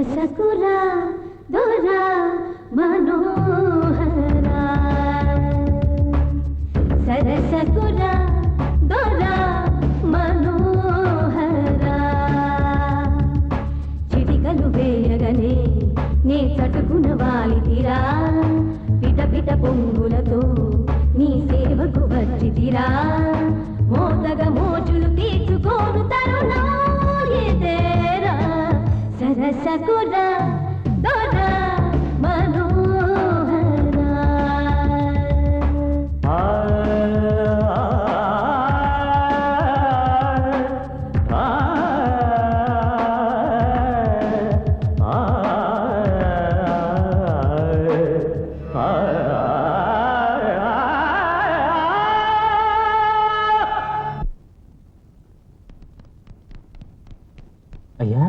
సరసకురా దొరా మనోహరా సరసకురా దొరా మనోహరా చిటికలు వేయగనే నే చటుకున వాలితిరా పిట పిట పొంగులతో నీ సేవకు వచ్చితిరా మోతగ మోచులు తీర్చుకోను తరుణం ఇదేరా సరసకురా దొరా మనోహరా అయ్యా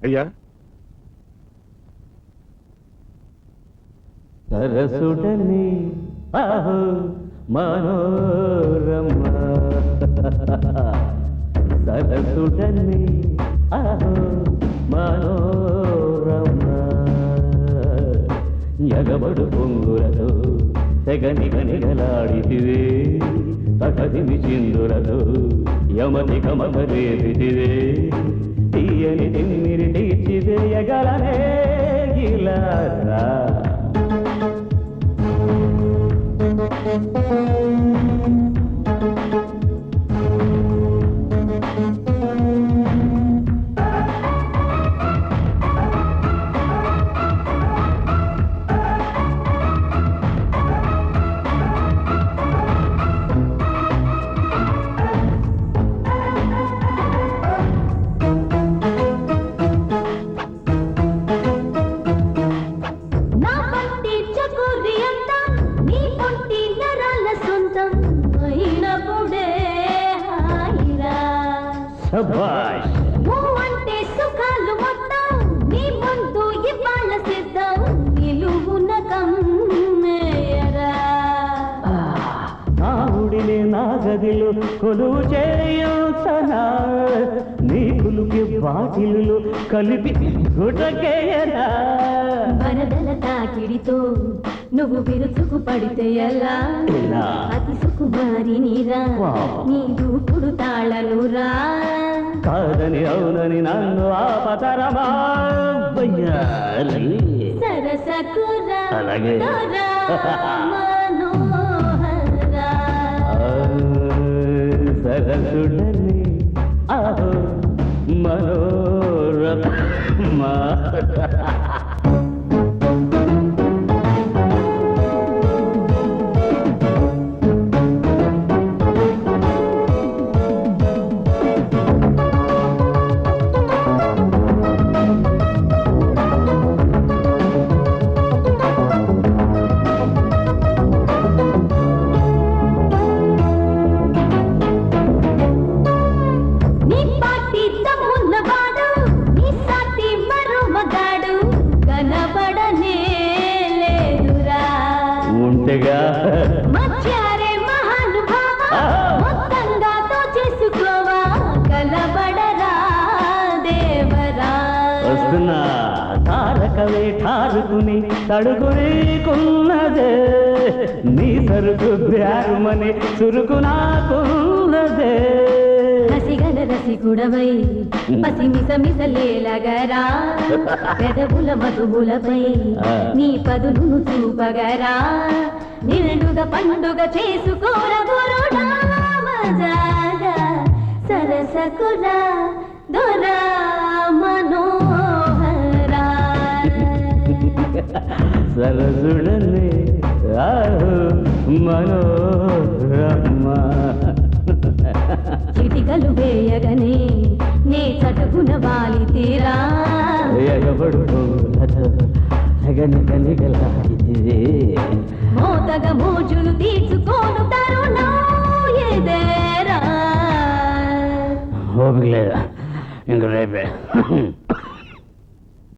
అయ్యా సరసుడని ఆహో మనోరమ సరసుడని ఆహో మనోరమ ఎగబడు పొంగులతో తెగనిగనిగలాడితివే తగదిమి చిందులతో యమని కమకరేపితివే తీయని తిమ్మిరి తీర్చివేయగలనే గిలారా శభాష్ అంటే సుఖాలు మొత్తం నీ ముందు ఇవాళ సిద్ధం నిలువున కమ్మేయరా నా ఉడిని నా గదిలో కొలువు చేయుచనా నీ కులుకి బాటిలు కలిపి గుటకేయరా వరదల తాకిడితో నువ్వు విరుచుకు పడితే ఎలా అతి సుకుమారి నీరా నీ దూకుడు తాళనురా కాదని అవునని నన్ను ఆపతరమా సరసకురా అలాగే దొరా మనోహరా సరసుడని ఆహో మనోరమ మధ్యారే మహానుభావ మొత్తంగా చేసుకోవా కలబడరా దేవరా వస్తున్నా తారకవే ఠారుకుని తడుగునేకున్నదే నీ సరుకు బ్యారుమని చురుకు నాకున్నదే రసిగల రసికుడవై పసిమిసమిసలేలగరా పెదవుల మధువులపై నీ పదును చూపగరా నిండుగా పండుగ చేసుకోర గురుడా మజాగా సరసకురా దొరా మనోహరా సరసుడని ఆహో మనోరమ చిటికలు వేయగనే నే చటుకున వాలి తీరా ఎగబడు గనిగనిగలాడితివే మోతగ మోజులు తీర్చుకోను తరుణం ఇదేరా ఓపిక లేదా ఇంక రేపే